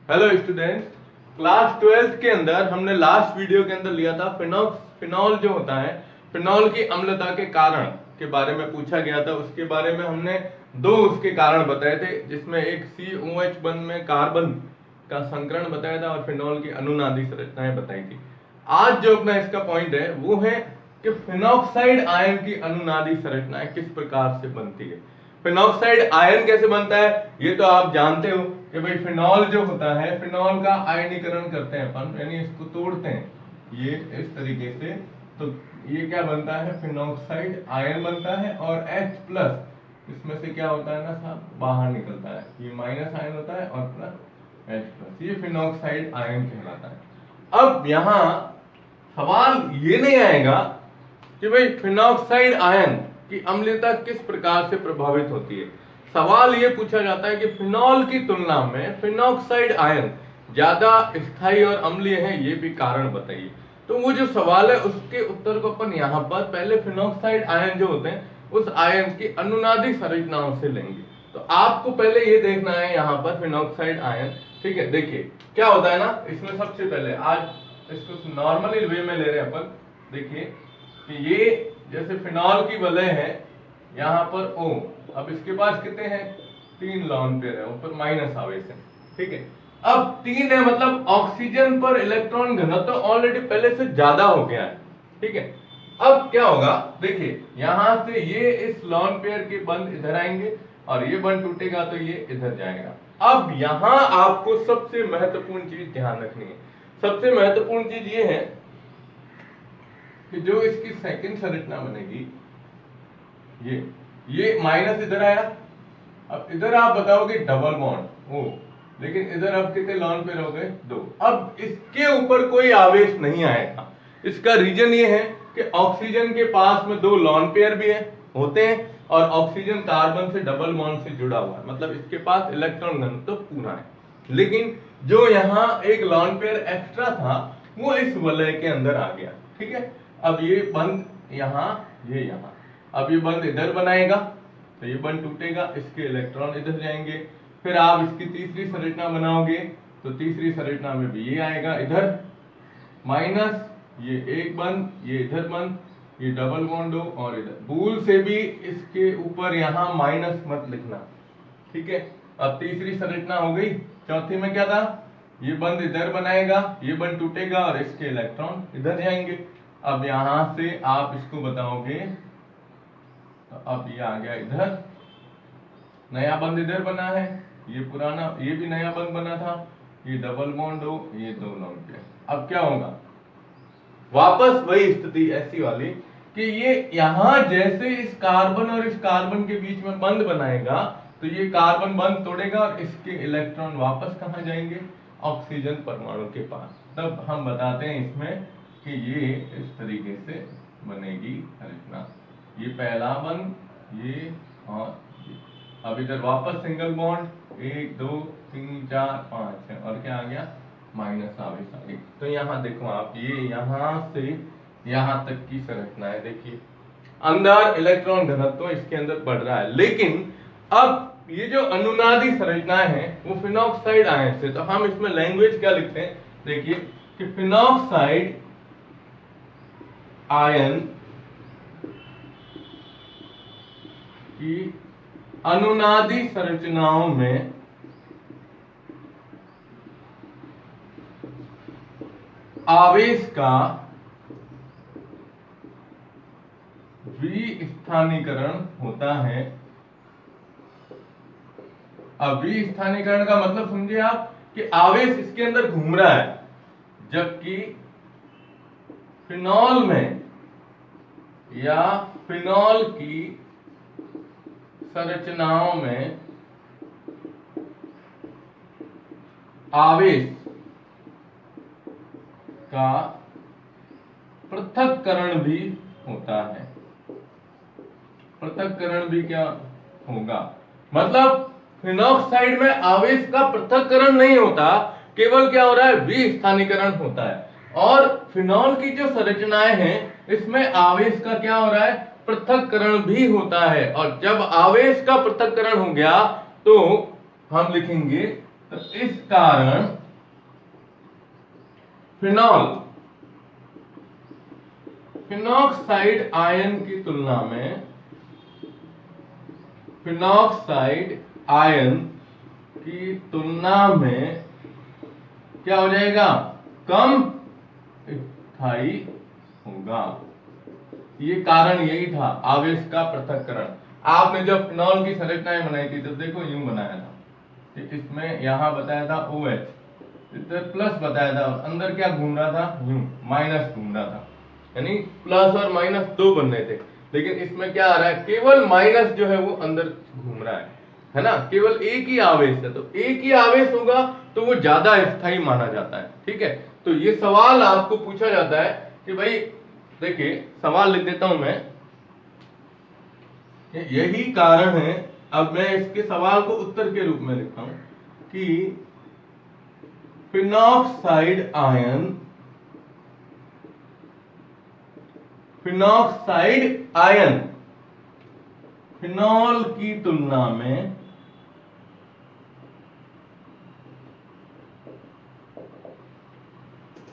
Hello students, class 12th के अंदर हमने लास्ट वीडियो के अंदर लिया था फिनॉल जो होता है, फिनॉल की अम्लता के कारण के बारे में पूछा गया था। उसके बारे में हमने दो उसके कारण बताए थे, जिसमें एक COH बंध में कार्बन का संकरण बताया था और फिनॉल की अनुनादी संरचनाएं बताई थी। आज जो अपना इसका पॉइंट है वो है कि फिनॉक्साइड आयन की अनुनादी संरचनाएं किस प्रकार से बनती है। फिनॉक्साइड आयन कैसे बनता है ये तो आप जानते हो कि भाई फिनॉल जो होता है, फिनॉल का आयनीकरण करते हैं अपन, यानी इसको तोड़ते हैं ये इस तरीके से, तो ये क्या बनता है, फिनॉक्साइड आयन बनता है। और H+ इसमें से क्या होता है ना साहब, बाहर निकलता है, ये माइनस आयन होता है और प्लस H+, ये फिनॉक्साइड आयन कहलाता है। अब यहाँ सवाल ये नहीं आएगा कि भाई फिनॉक्साइड आयन की अम्लता किस प्रकार से प्रभावित होती है। सवाल ये पूछा जाता है कि फिनॉल की तुलना में फिनॉक्साइड आयन ज्यादा स्थायी और अम्लीय है, ये भी कारण बताइए। तो वो जो सवाल है उसके उत्तर को अपन यहाँ पर पहले फिनॉक्साइड आयन जो होते हैं उस आयन की अनुनादी संरचनाओं से लेंगे। तो आपको पहले ये देखना है यहाँ पर फिनॉक्साइड आयन, ठीक है। देखिए क्या होता है ना, इसमें सबसे पहले आज इसको नॉर्मली वे में ले रहे हैं अपन। देखिए कि ये जैसे फिनॉल की वलय है यहाँ पर O, अब इसके पास कितने हैं, 3 लॉन पेयर है, ऊपर माइनस आवेश है, ठीक है। अब 3 है मतलब ऑक्सीजन पर इलेक्ट्रॉन घनत्व तो ऑलरेडी पहले से ज्यादा हो गया है, ठीक है। अब क्या होगा, देखिए यहां से ये इस लॉन पेयर के बंध इधर आएंगे और ये बंध टूटेगा तो ये इधर जाएगा। अब यहां आपको सबसे महत्वपूर्ण चीज ध्यान रखनी है। सबसे महत्वपूर्ण चीज ये है कि जो इसकी सेकंड संरचना बनेगी, ये माइनस इधर आया, अब इधर आप बताओगे डबल बॉन्ड ओ, लेकिन इधर अब कितने लॉन पेयर हो गए, 2। अब इसके ऊपर कोई आवेश नहीं आएगा। इसका रीजन ये है कि ऑक्सीजन के पास में 2 लॉन पेयर भी है होते हैं और ऑक्सीजन कार्बन से डबल बॉन्ड से जुड़ा हुआ है, मतलब इसके पास इलेक्ट्रॉन घनत्व तो पूरा है। लेकिन जो यहाँ एक लॉन पेयर एक्स्ट्रा था वो इस वलय के अंदर आ गया, ठीक है। अब ये बंद यहाँ, ये यहाँ, अब ये बंद इधर बनाएगा तो ये बंद टूटेगा, इसके इलेक्ट्रॉन इधर जाएंगे। फिर आप इसकी तीसरी संरचना बनाओगे तो तीसरी संरचना में भी ये आएगा, इधर माइनस, ये एक बंद, ये इधर बंद, ये डबल बॉन्ड हो और इधर भूल से भी इसके ऊपर यहाँ माइनस मत लिखना, ठीक है। अब तीसरी संरचना हो गई। चौथी में क्या था, ये बंद इधर बनाएगा, ये बंद टूटेगा और इसके इलेक्ट्रॉन इधर जाएंगे। अब यहां से आप इसको बताओगे तो अब ये आ गया इधर, नया बंद इधर बना है, ये पुराना, ये भी नया बंद बना था, ये डबल बॉन्ड हो, ये 2 लॉन पेयर। अब क्या होगा, वापस वही स्थिति ऐसी वाली कि ये यहां जैसे इस कार्बन और इस कार्बन के बीच में बंद बनाएगा तो ये कार्बन बंद तोड़ेगा और इसके इलेक्ट्रॉन वापस कहां जाएंगे, ऑक्सीजन परमाणु के पास। तब हम बताते हैं इसमें कि ये इस तरीके से बनेगी संरचना, ये पहला बंद, ये और ये। अब इधर वापस सिंगल बॉन्ड, 1 2 3 4 5 है और क्या आ गया, माइनस आवेश आ गई। तो यहाँ देखो आप, ये यहाँ से यहाँ तक की संरचना है। देखिए अंदर इलेक्ट्रॉन घनत्व इसके अंदर बढ़ रहा है, लेकिन अब ये जो अनुनादी संरचनाएं हैं वो फिनॉक्साइड आयन से, तो हम इसमें लैंग्वेज क्या लिखते हैं, देखिए कि फिनॉक्साइड आयन की अनुनादी संरचनाओं में आवेश का विस्थानीकरण होता है। अब विस्थानीकरण का मतलब समझिए आप कि आवेश इसके अंदर घूम रहा है, जबकि फिनॉल में या फिनॉल की संरचनाओं में आवेश का पृथक्करण भी होता है। पृथक्करण भी क्या होगा, मतलब फिनॉक्साइड में आवेश का पृथक्करण नहीं होता, केवल क्या हो रहा है, विस्थानीकरण होता है। और फिनॉल की जो संरचनाएं हैं इसमें आवेश का क्या हो रहा है, पृथक्करण भी होता है। और जब आवेश का पृथक्करण हो गया तो हम लिखेंगे तो इस कारण फिनॉल फिनॉक्साइड आयन की तुलना में फिनॉक्साइड आयन की तुलना में क्या हो जाएगा, कम स्थायी होगा। ये कारण यही था आवेश का पृथक्करण। आपने जब फिनॉल की संरचनाएं बनाई थी तो देखो यूं बनाया था कि इसमें यहां बताया था OH, इधर प्लस बताया था और अंदर क्या घूम रहा था, यूं माइनस घूम रहा था, यानी प्लस और माइनस दो बन रहे थे। लेकिन इसमें क्या आ रहा है, केवल माइनस जो है वो अंदर घूम रहा है ना, केवल एक ही आवेश है। तो एक ही आवेश होगा तो वो ज्यादा स्थायी माना जाता है। ठीक है, तो ये सवाल आपको पूछा जाता है कि भाई देखिए, सवाल लिख देता हूं मैं, यही कारण है। अब मैं इसके सवाल को उत्तर के रूप में लिखता हूं कि फिनॉक्साइड आयन फिनॉल की तुलना में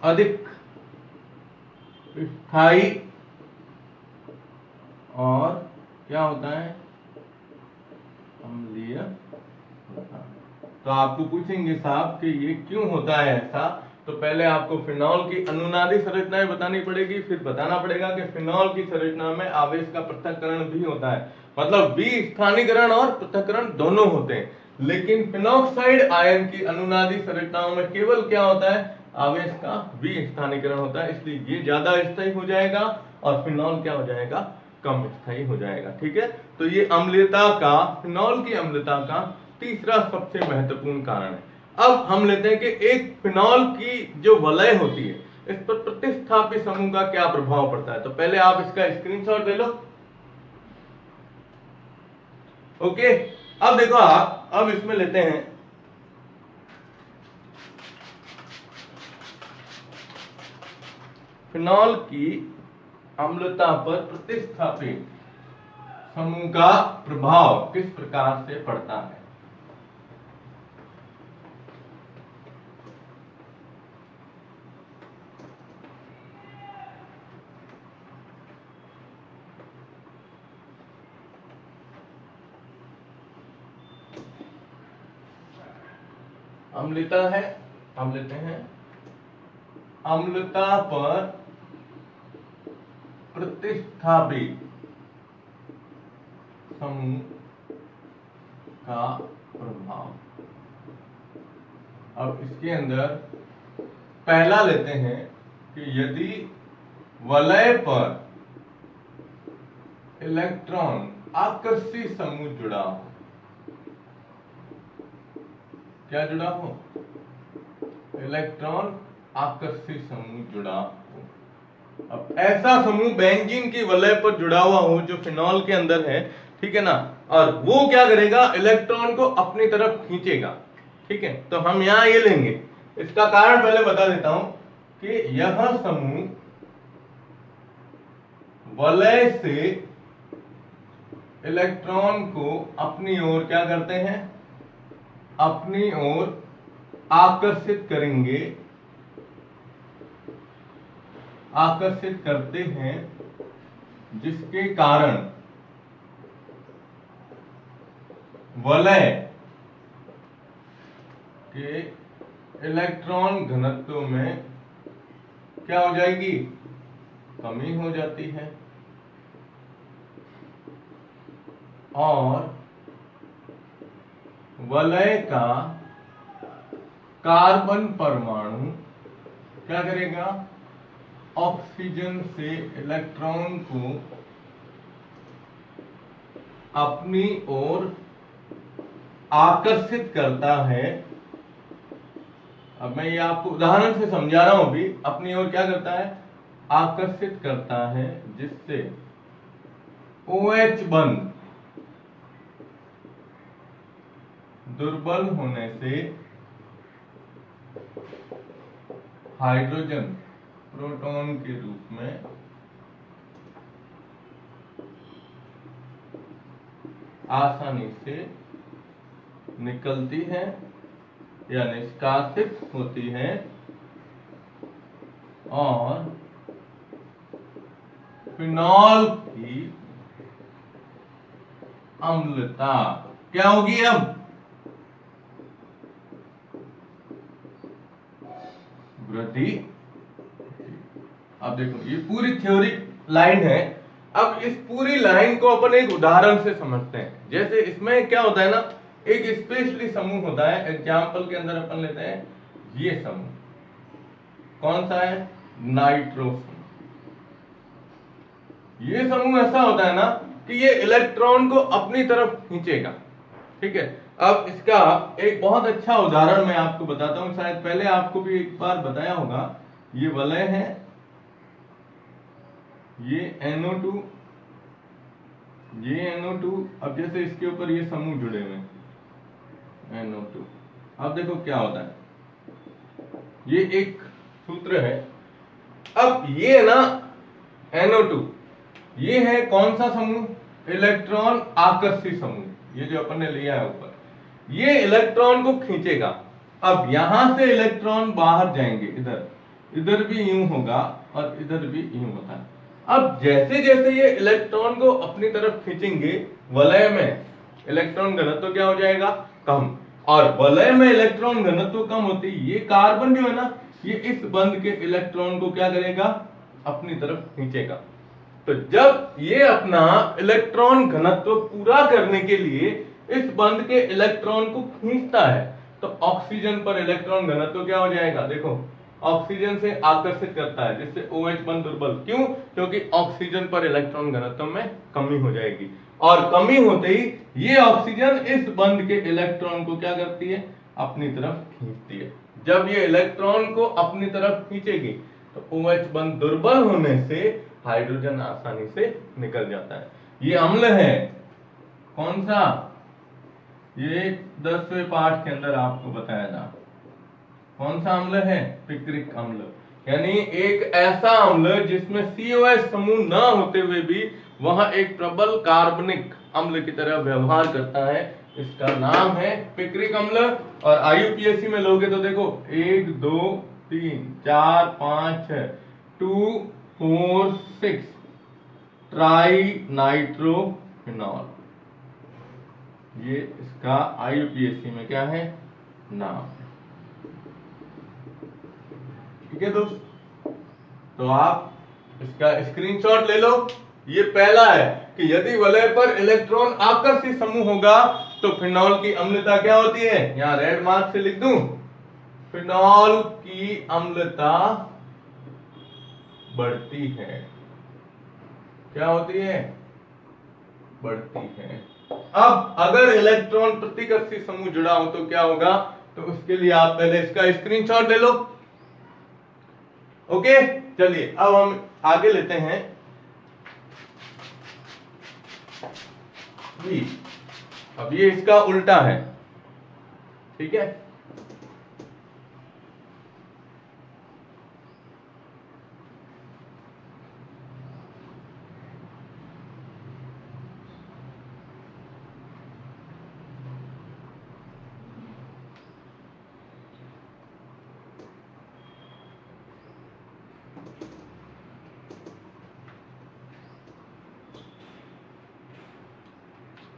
अधिक स्थायी और क्या होता है, अम्लीय होता है। तो आपको पूछेंगे साहब कि ये क्यों होता है ऐसा, तो पहले आपको फिनॉल की अनुनादी संरचनाएं बतानी पड़ेगी, फिर बताना पड़ेगा कि फिनॉल की संरचना में आवेश का पृथक्करण भी होता है, मतलब विस्थानीकरण और पृथक्करण दोनों होते हैं। लेकिन फिनॉक्साइड आयन की अनुनादी संरचनाओं में केवल क्या होता है, आवेश का विस्थानीकरण होता है, इसलिए ये ज्यादा स्थायी हो जाएगा और फिनॉल क्या हो जाएगा, कम स्थायी हो जाएगा। ठीक है, तो ये अम्लता का, फिनॉल की अम्लता का तीसरा सबसे महत्वपूर्ण कारण है। अब हम लेते हैं कि एक फिनॉल की जो वलय होती है, इस पर प्रतिस्थापी समूह का क्या प्रभाव पड़ता है। तो पहले आप इसका स्क्रीनशॉट ले लो। ओके, अब देखो आप, अब इसमें लेते हैं फिनॉल की अम्लता पर प्रतिस्थापी समूह का प्रभाव किस प्रकार से पड़ता है। अम्लता है, हम लेते हैं अम्लता पर प्रतिस्थापी समूह का प्रभाव। अब इसके अंदर पहला लेते हैं कि यदि वलय पर इलेक्ट्रॉन आकर्षी समूह जुड़ा हो, क्या जुड़ा हो, इलेक्ट्रॉन आकर्षी समूह जुड़ा हो। अब ऐसा समूह बेंजीन की वलय पर जुड़ा हुआ हो जो फिनॉल के अंदर है, ठीक है ना, और वो क्या करेगा, इलेक्ट्रॉन को अपनी तरफ खींचेगा। ठीक है, तो हम यहां ये लेंगे, इसका कारण पहले बता देता हूं कि यह समूह वलय से इलेक्ट्रॉन को अपनी ओर क्या करते हैं, अपनी ओर आकर्षित करेंगे, आकर्षित करते हैं, जिसके कारण वलय के इलेक्ट्रॉन घनत्व में क्या हो जाएगी, कमी हो जाती है, और वलय का कार्बन परमाणु क्या करेगा, ऑक्सीजन से इलेक्ट्रॉन को अपनी ओर आकर्षित करता है। अब मैं ये आपको उदाहरण से समझा रहा हूं, भी अपनी ओर क्या करता है, आकर्षित करता है, जिससे OH बंध दुर्बल होने से हाइड्रोजन प्रोटॉन के रूप में आसानी से निकलती है या निष्कासित होती है, और फिनॉल की अम्लता क्या होगी अब? वृद्धि। अब देखो ये पूरी थ्योरी लाइन है। अब इस पूरी लाइन को अपन एक उदाहरण से समझते हैं। जैसे इसमें क्या होता है ना, एक स्पेशली समूह होता है। एग्जाम्पल के अंदर अपन लेते हैं ये समूह, कौन सा है? नाइट्रो समूह। ये समूह ऐसा होता है ना कि ये इलेक्ट्रॉन को अपनी तरफ खींचेगा। ठीक है। अब इसका एक बहुत अच्छा उदाहरण मैं आपको बताता हूं, शायद पहले आपको भी एक बार बताया होगा। ये वलय है, ये NO2, ये NO2। अब जैसे इसके ऊपर ये समूह जुड़े हुए हैं NO2। अब देखो क्या होता है, ये एक सूत्र है। अब ये ना NO2, ये है कौन सा समूह? इलेक्ट्रॉन आकर्षी समूह। ये जो अपन ने लिया है ऊपर, ये इलेक्ट्रॉन को खींचेगा। अब यहां से इलेक्ट्रॉन बाहर जाएंगे, इधर भी यूं होगा और इधर भी यूं होता है। अब जैसे जैसे ये इलेक्ट्रॉन को अपनी तरफ खींचेंगे, वलय में इलेक्ट्रॉन घनत्व क्या हो जाएगा? कम। और वलय में इलेक्ट्रॉन घनत्व कम होती, ये कार्बन जो है ना, ये इस बंध के इलेक्ट्रॉन को क्या करेगा? अपनी तरफ खींचेगा। तो जब ये अपना इलेक्ट्रॉन घनत्व पूरा करने के लिए इस बंध के इलेक्ट्रॉन को खींचता है, तो ऑक्सीजन पर इलेक्ट्रॉन घनत्व क्या हो जाएगा? देखो, ऑक्सीजन से आकर्षित करता है, जिससे OH बंध दुर्बल। क्यों? क्योंकि ऑक्सीजन पर इलेक्ट्रॉन घनत्व में कमी हो जाएगी, और कमी होते ही ये ऑक्सीजन इस बंध के इलेक्ट्रॉन को क्या करती है? अपनी तरफ खींचती है। जब ये इलेक्ट्रॉन को अपनी तरफ खींचेगी, तो OH बंध दुर्बल होने से हाइड्रोजन आसानी से निकल जाता है। ये अम्ल है, कौन सा? ये 10वें पाठ के अंदर आपको बताया था। कौन सा अम्ल है? पिक्रिक अम्ल। यानी एक ऐसा अम्ल जिसमें COH समूह न होते हुए भी वह एक प्रबल कार्बनिक अम्ल की तरह व्यवहार करता है। इसका नाम है पिक्रिक अम्ल। और IUPAC में लोगे तो देखो 1 2 3 4 5 6 2 4 6 ट्राई नाइट्रोफिनॉल। ये इसका IUPAC में क्या है? नाम। ठीक है दोस्त, तो आप इसका स्क्रीनशॉट ले लो। ये पहला है कि यदि वलय पर इलेक्ट्रॉन आकर्षी समूह होगा तो फिनॉल की अम्लता क्या होती है? यहां रेड मार्क से लिख दूं, फिनॉल की अम्लता बढ़ती है। क्या होती है? बढ़ती है। अब अगर इलेक्ट्रॉन प्रतिकर्षी समूह जुड़ा हो तो क्या होगा? तो उसके लिए आप पहले इसका स्क्रीनशॉट ले लो। ओके, चलिए अब हम आगे लेते हैं। अब ये इसका उल्टा है। ठीक है,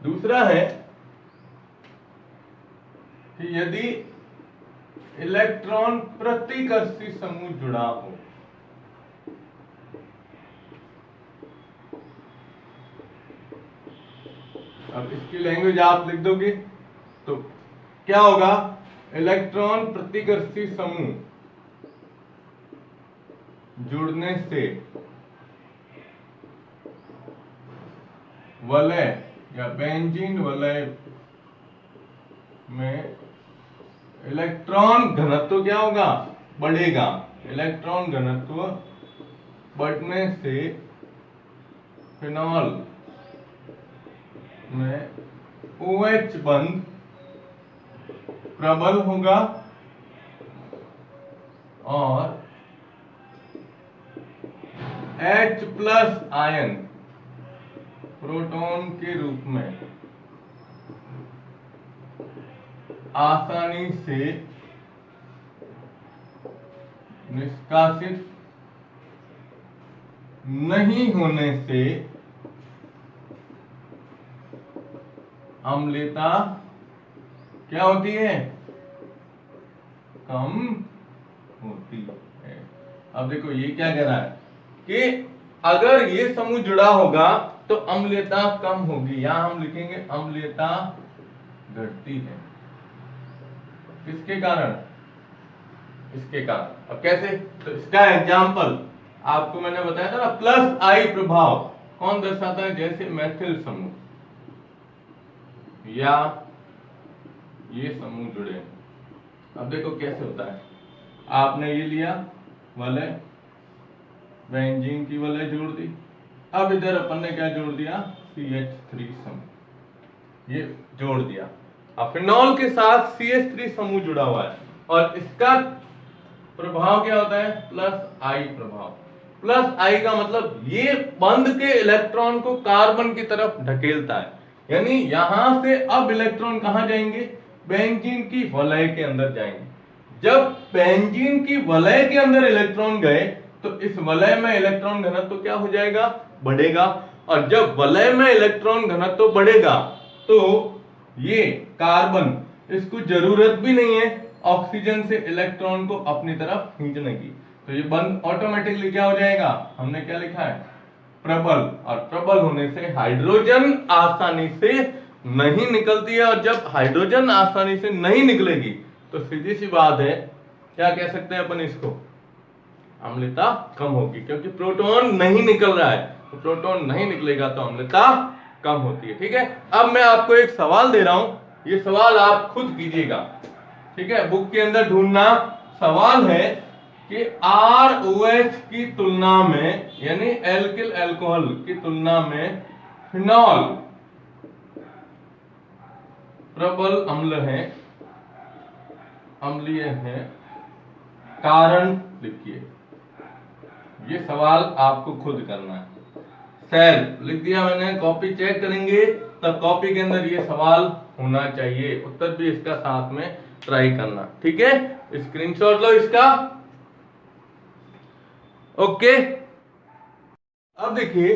दूसरा है कि यदि इलेक्ट्रॉन प्रतिकर्षी समूह जुड़ा हो, अब इसकी लैंग्वेज आप लिख दोगे तो क्या होगा? इलेक्ट्रॉन प्रतिकर्षी समूह जुड़ने से वलय या बेंजीन वलय में इलेक्ट्रॉन घनत्व क्या होगा? बढ़ेगा। इलेक्ट्रॉन घनत्व बढ़ने से फिनॉल में OH बंध प्रबल होगा और H+ आयन प्रोटॉन के रूप में आसानी से निष्कासित नहीं होने से अम्लता क्या होती है, कम होती है। अब देखो ये क्या कह रहा है कि अगर ये समूह जुड़ा होगा तो अम्लता कम होगी, यहां हम लिखेंगे अम्लता घटती है। किसके कारण, इसके कारण। अब कैसे, तो इसका एग्जाम्पल आपको मैंने बताया था ना, प्लस आई प्रभाव कौन दर्शाता है, जैसे मैथिल समूह या ये समूह जुड़े। अब देखो कैसे होता है, आपने ये लिया वलय, बेंजीन की वलय जोड़ दी, अब इधर अपन ने क्या जोड़ दिया, CH3 समूह, ये जोड़ दिया। अब फिनॉल के साथ CH3 समूह जुड़ा हुआ है और इसका प्रभाव क्या होता है, प्लस आई प्रभाव। प्लस आई का मतलब ये बंध के इलेक्ट्रॉन को कार्बन की तरफ ढकेलता है, यानी यहां से अब इलेक्ट्रॉन कहां जाएंगे, बेंजीन की वलय के अंदर जाएंगे। जब बेंजीन की वलय के अंदर इलेक्ट्रॉन गए तो इस वलय में इलेक्ट्रॉन घनत्व क्या हो जाएगा, बढ़ेगा। और जब वलय में इलेक्ट्रॉन घनत्व बढ़ेगा तो ये कार्बन, इसको जरूरत भी नहीं है ऑक्सीजन से इलेक्ट्रॉन को अपनी तरफ खींचने की, तो ये बंद ऑटोमेटिकली क्या हो जाएगा, हमने क्या लिखा है, प्रबल। और प्रबल होने से हाइड्रोजन आसानी से नहीं निकलती है, और जब हाइड्रोजन आसानी से नहीं निकलेगी तो सीधी सी बात है, क्या कह सकते हैं अपन इसको, अम्लता कम होगी, क्योंकि प्रोटॉन नहीं निकल रहा है, तो प्रोटॉन नहीं निकलेगा तो अम्लता कम होती है। ठीक है, अब मैं आपको एक सवाल दे रहा हूं, ये सवाल आप खुद कीजिएगा, ठीक है, बुक के अंदर ढूंढना। सवाल है कि ROH की तुलना में, यानी एल्किल अल्कोहल की तुलना में फिनॉल प्रबल अम्ल है, अम्लीय है, कारण लिखिए। ये सवाल आपको खुद करना है। सेल लिख दिया मैंने, कॉपी चेक करेंगे तब कॉपी के अंदर ये सवाल होना चाहिए, उत्तर भी इसका साथ में ट्राई करना, ठीक है। स्क्रीनशॉट लो इसका, ओके। अब देखिए,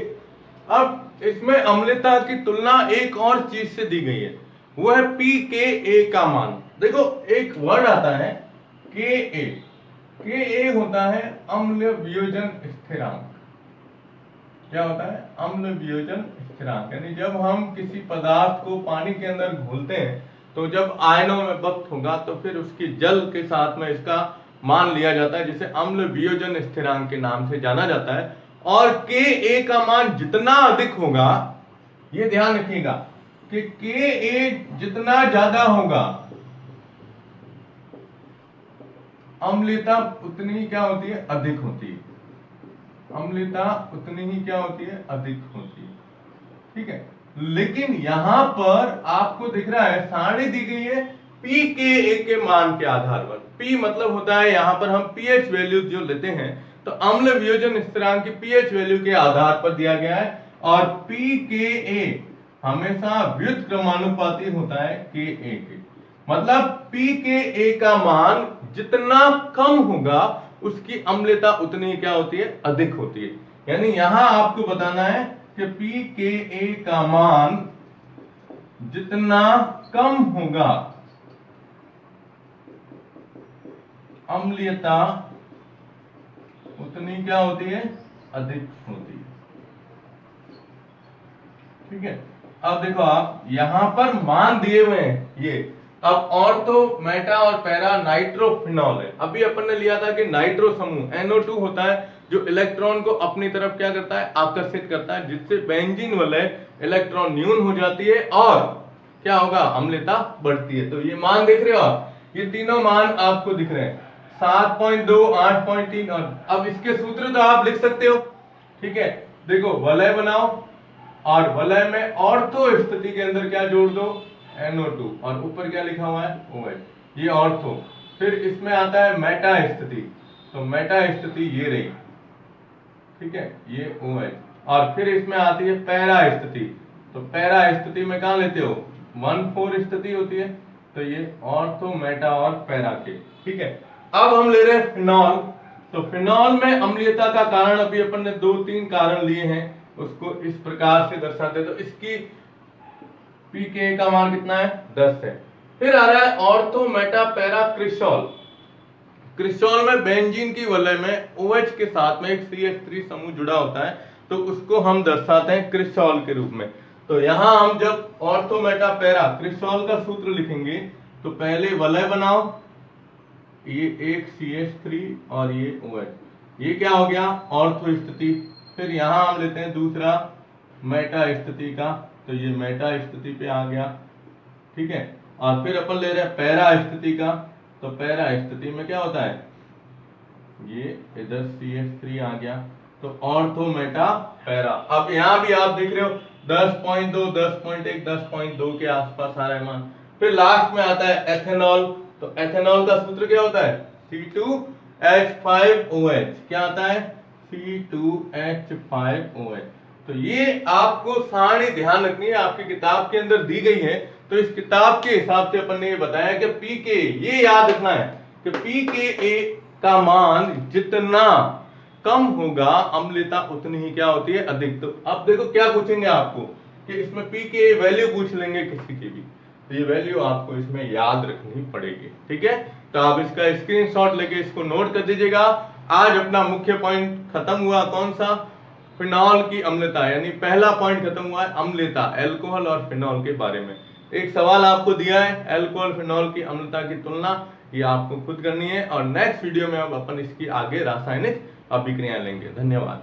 अब इसमें अम्लता की तुलना एक और चीज से दी गई है, वो है pKa का मान। देखो एक वर्ड आता है Ka, Ka होता है अम्ल वियोजन स्थिरांक। क्या होता है, अम्ल वियोजन स्थिरांक, यानी जब हम किसी पदार्थ को पानी के अंदर घोलते हैं तो जब आयनों में वक्त होगा तो फिर उसकी जल के साथ में इसका मान लिया जाता है, जिसे अम्ल वियोजन स्थिरांक के नाम से जाना जाता है। और Ka का मान जितना अधिक होगा, ये ध्यान रखिएगा कि Ka जितना ज्यादा होगा, अम्लता उतनी ही क्या होती है, अधिक होती है। अम्लता उतनी ही क्या होती है, अधिक होती है, ठीक है। लेकिन यहां पर आपको दिख रहा है सारणी दी गई है pKa के मान के आधार पर। P मतलब होता है, यहां पर हम pH वैल्यू जो लेते हैं तो अम्ल वियोजन स्थिरांक की pH वैल्यू के आधार पर दिया गया है, और pKa हमेशा व्युत्क्रमानुपाती होता है Ka के। मतलब pKa का मान जितना कम होगा उसकी अम्लता उतनी क्या होती है, अधिक होती है। यानी यहां आपको बताना है कि pKa का मान जितना कम होगा अम्लीयता उतनी क्या होती है, अधिक होती है, ठीक है। अब देखो आप यहां पर मान दिए हुए हैं ये। अब ऑर्थो, मेटा और पैरा नाइट्रोफिनॉल है। अभी अपन ने लिया था कि नाइट्रो समूह NO2 होता है जो इलेक्ट्रॉन को अपनी तरफ क्या करता है, आकर्षित करता है, जिससे बेंजीन वलय इलेक्ट्रॉन न्यून हो जाती है और क्या होगा, अम्लता बढ़ती है। तो ये मान देख रहे हो आप, ये तीनों मान आपको दिख रहे हैं, 7.2, 8.3। और अब इसके सूत्र तो आप लिख सकते हो, ठीक है। देखो वलय बनाओ और वलय में ऑर्थो स्थिति के अंदर क्या जोड़ दो, NO2, और ऊपर क्या लिखा हुआ है, OH, ये ऑर्थो। फिर इसमें आता है मेटा स्थिति, तो मेटा स्थिति ये रही, ठीक है, ये OH। और फिर इसमें आती है पैरा स्थिति, तो पैरा स्थिति में कहां लेते हो, 1,4 स्थिति होती है, तो ये ऑर्थो, मेटा और पैरा के, ठीक है। अब हम ले रहे हैं फिनॉल। तो फिनॉल में अम्लीयता का कारण अभी अपन ने 2-3 कारण लिए हैं, उसको इस प्रकार से दर्शाते हैं। तो इसकी pKa का मान कितना है? 10 है। फिर आ रहा है ऑर्थो मेटा पैरा क्रिस्टॉल। क्रिस्टॉल में बेंजीन की वलय में OH के साथ में एक CH3 समूह जुड़ा होता है, तो उसको हम दर्शाते हैं क्रिस्टॉल के रूप में। तो यहां हम जब ऑर्थो मेटा पैरा क्रिस्टॉल का सूत्र लिखेंगे तो पहले वलय बनाओ, ये एक CH3 और ये OH, ये क्या हो गया? ऑर्थो स्थिति। फिर यहां हम लेते हैं दूसरा मेटा स्थिति का, तो ये मेटा स्थिति पे आ गया, ठीक है। और फिर अपन ले रहे हैं पैरा स्थिति का, तो पैरा स्थिति में क्या होता है? ये इधर CH3 आ गया, तो ऑर्थो मेटा पैरा। अब यहां भी आप देख रहे हो 10.2, 10.1, 10.2 के आसपास आ रहा है मान। फिर लास्ट में आता है एथेनॉल, तो एथेनॉल का सूत्र क्या होता है? C2H5OH। क्या आता है? C2H5OH। तो ये आपको सारी ध्यान रखनी है, आपकी किताब के अंदर दी गई है। तो इस किताब के हिसाब से अपन ने ये बताया कि pKa, ये याद रखना है कि pKa का मान जितना कम होगा अम्लता उतनी ही क्या होती है? अधिक। तो अब देखो क्या पूछेंगे आपको कि इसमें pKa वैल्यू पूछ लेंगे किसी की भी, तो ये वैल्यू आपको इसमें याद रखनी पड़ेगी, ठीक है। तो आप इसका स्क्रीनशॉट लेके इसको नोट कर दीजिएगा। आज अपना मुख्य पॉइंट खत्म हुआ, कौन सा? फिनॉल की अम्लता, यानी पहला पॉइंट खत्म हुआ है अम्लता, अल्कोहल और फिनॉल के बारे में। एक सवाल आपको दिया है अल्कोहल फिनॉल की अम्लता की तुलना, ये आपको खुद करनी है। और नेक्स्ट वीडियो में अब अपन इसकी आगे रासायनिक अभिक्रियाएं लेंगे। धन्यवाद।